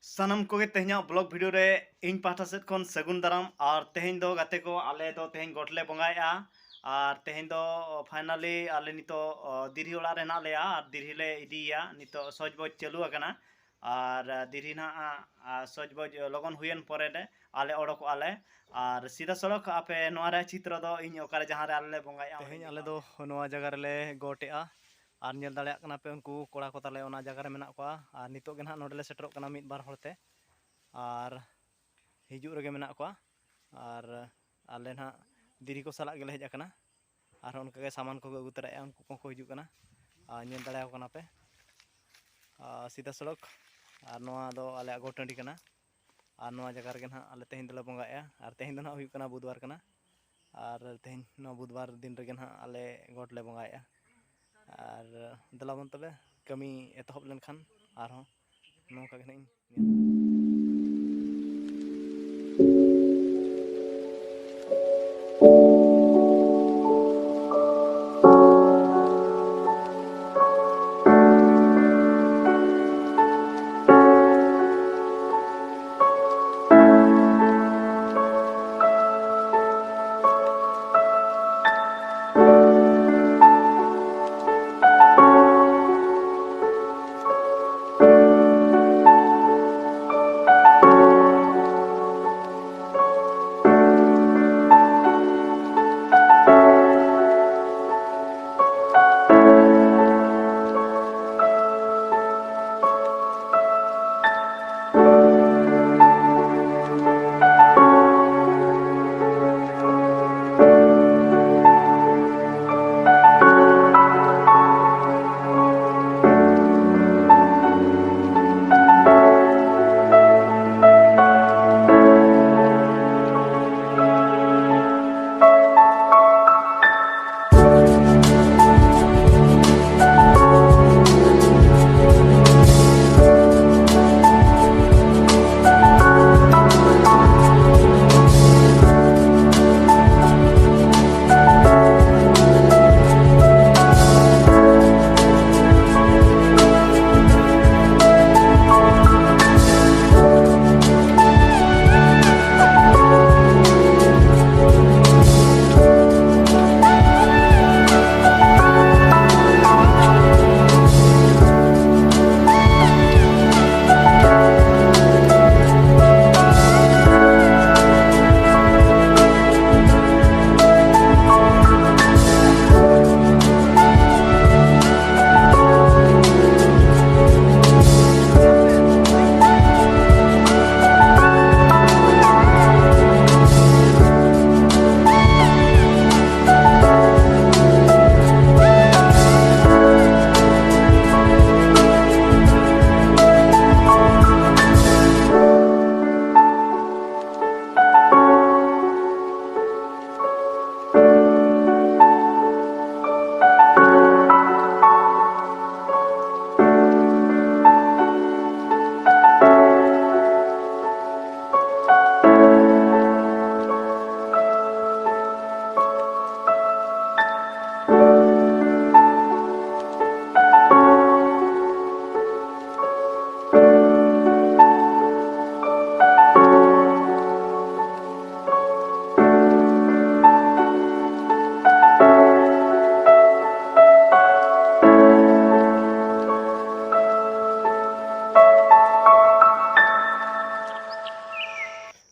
सानम को तेहना blog video रे इन पाठा सेट खन सगुन दाराम और तेहन दो गाते को आले दो तेहन गोटले बंगाया और तेहन दो फाइनली आले नितो दिरही ओड़ा रे ना लेया और दिरही ले इदिया नितो सजबोज चालू आकना और दिरही ना सजबोज लगन हुयन परे दे आले ओडक आले और सीधा सड़क आपे नोआ रे चित्र दो इन ओकारे जहां रे आले बंगाया तेहन आले दो नोआ जगह रे ले गोटेआ और नेल दाड़ेयाक कना पे उनको कोड़ा को ताले ओना जगह रे मेना कोआ और नितो गे ना नोडले सेटरोक कना मिद बार होते और हिजू रगे मेना कोआ और आले ना दिरी को साला गेले हेज आकना और उनका के सामान को अगु तराया उनको को हिजू कना और नेल दाड़ेयाक कना पे सीधा सड़क और नोआ दो आले आगो टंडी कना और नोआ जगह रे ना आले तेहन दला बंगाया और तेहन दो ना हुयु कना बुधवार कना और तेहन नो बुधवार दिन रे ना आले गोट ले बंगाया और दलाबन तबे कमी एतहब लेनखान आरहों नोका के नहीं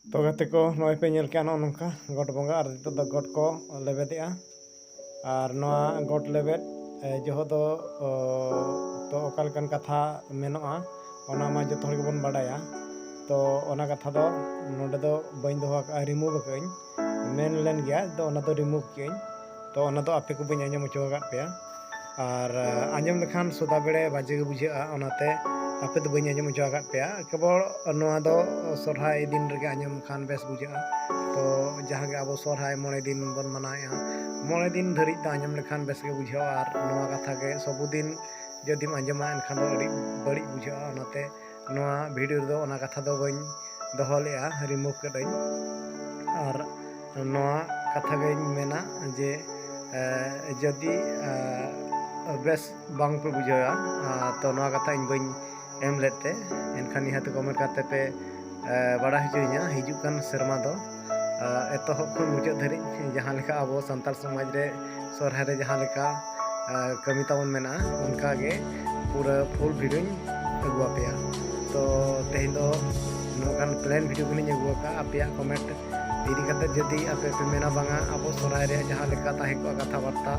तो गाते को नॉय पे नेल के नोंका गोट बंगा और तो गोट को लेबेदिया और नोआ गोट लेबेद जो दो तो ओकालकन कथा मेनोआ ओना मा जतो हर गेबन बाडाया तो ओना कथा दो नोडे दो बइन दो रिमूव कइन मेन लेन गया तो ओना दो रिमूव कइन तो ओना दो आपे को बइन आंजम चोगा पे और आंजम लेखान सदा बेड़े बाजे बुझा ओनाते आपे तो बइन आंजम चोगा पे केवल नोआ दो सोरहाय दिन रगे आंजम खान बेस बुझा तो जहां के अब सोरहाय मोणे दिन बन मनाया मोणे दिन धरी तो आंजम लेखान बेस के बुझा और नोआ कथा के सबुदिन जदि आंजमा एनखान दो अड़ी बड़ी बुझा ओनाते नोआ वीडियो दो ओना कथा दो बइन दोहो लेया रिमूव कदई और नोआ कथा गई मेना जे जदि बेस बांग पे बुझाया तो नोआ कथा इन बइन ᱮᱢ ᱞᱮᱫ ᱛᱮ ᱮᱱᱠᱷᱟन ᱱᱤᱦᱟᱹᱛ ᱠᱚᱢᱮᱱᱴ ᱠᱟᱛᱮ ᱯᱮ ᱵᱟᱲᱟᱭ ᱦᱚᱪᱚᱧᱟ ᱦᱤᱡᱩᱜ ᱠᱟᱱ ᱥᱮᱨᱢᱟ ᱫᱚ ᱮᱛᱚᱦᱚᱵ ᱠᱷᱚᱱ ᱢᱩᱪᱟᱹᱫ ᱫᱷᱟᱹᱨᱤᱡ ᱡᱟᱦᱟᱸ ᱞᱮᱠᱟ ᱟᱵᱚ ᱥᱟᱱᱛᱟᱲ ᱥᱚᱢᱟᱡᱽ ᱨᱮ ᱥᱚᱨᱦᱟᱭ ᱨᱮ ᱡᱟᱦᱟᱸ ᱞᱮᱠᱟ ᱠᱟᱹᱢᱤ ᱛᱟᱵᱚᱱ ᱢᱮᱱᱟᱜᱼᱟ ᱚᱱᱠᱟᱜᱮ ᱯᱩᱨᱟᱹ ᱯᱷᱩᱞ ᱵᱷᱤᱰᱤᱭᱳᱧ ᱟᱹᱜᱩ ᱟᱯᱮᱭᱟ ᱛᱚ ᱛᱮᱦᱮᱧ ᱫᱚ ᱱᱚᱝᱠᱟᱱ ᱯᱞᱮᱱ ᱵᱷᱤᱰᱤᱭᱳ ᱜᱮᱞᱤᱧ ᱟᱹᱜᱩ ᱟᱠᱟᱫᱼᱟ ᱟᱯᱮᱭᱟᱜ ᱠᱚᱢᱮᱱᱴ ᱤᱫᱤ ᱠᱟᱛᱮ ᱡᱩᱫᱤ ᱟᱯᱮ ᱯᱮ ᱢᱮᱱᱟ ᱵᱟᱝᱟ ᱟᱵᱚ ᱥᱚᱨᱦᱟᱭ ᱨᱮᱭᱟᱜ ᱡᱟᱦᱟᱸ ᱞᱮᱠᱟ ᱛᱟᱦᱮᱸ ᱠᱚᱜᱼᱟ ᱠᱟᱛᱷᱟ ᱵᱟর্তা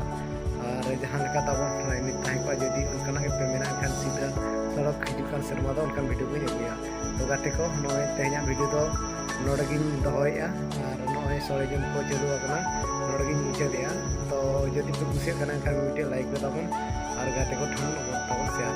ᱟᱨ ᱡᱟᱦᱟᱸ ᱞᱮᱠᱟ ᱛᱟᱵᱚᱱ ᱮᱱᱮᱡ ᱛᱟᱦᱮᱸ ᱠᱚᱜᱼᱟ ᱡᱩᱫᱤ ᱚᱱᱠᱟᱱᱟᱜ ᱜᱮᱯᱮ ᱢᱮᱱᱟ ᱮᱱᱠᱷᱟᱱ ᱥᱤᱫᱷᱟᱹ ᱥᱚᱲᱚᱠ ᱦᱤᱡᱩᱜ ᱠᱟᱱ ᱥᱮᱨᱢᱟ ᱫᱚ ᱚᱱᱠᱟᱱ ᱵᱷᱤᱰᱤᱭᱳ ᱜᱤᱧ ᱟᱹᱜᱩᱭᱟ ᱛᱚ ᱜᱟᱛᱮ ᱠᱚ ᱱᱚᱜᱼᱚᱭ ᱛᱮᱦᱮᱧᱟᱜ ᱵᱷᱤᱰᱤᱭᱳ ᱫᱚ ᱱᱚᱰᱮ ᱜᱤᱧ ᱫᱚᱦᱚᱭᱮᱫᱼᱟ ᱟᱨ ᱱᱚᱜᱼᱚᱭ ᱥᱚᱲᱮ ᱡᱚᱢ ᱠᱚ ᱪᱟᱹᱞᱩ ᱟᱠᱟᱱᱟ ᱱᱚᱰᱮ ᱜᱤᱧ ᱢᱩᱪᱟᱹᱫᱮᱜᱼᱟ ᱛᱚ ᱡᱩᱫᱤ ᱯᱮ ᱠᱩᱥᱤᱭᱟᱜ ᱠᱟᱱᱟ ᱮᱱᱠᱷᱟन ᱢᱤᱫᱴᱮᱡ ᱞᱟᱭᱤᱠ ᱯᱮ ᱛᱟᱵᱚᱱ ᱟᱨ ᱜᱟᱛᱮ ᱠᱚ ᱴᱷᱮᱱ ᱛᱟᱵᱚᱱ ᱥᱮᱭᱟᱨ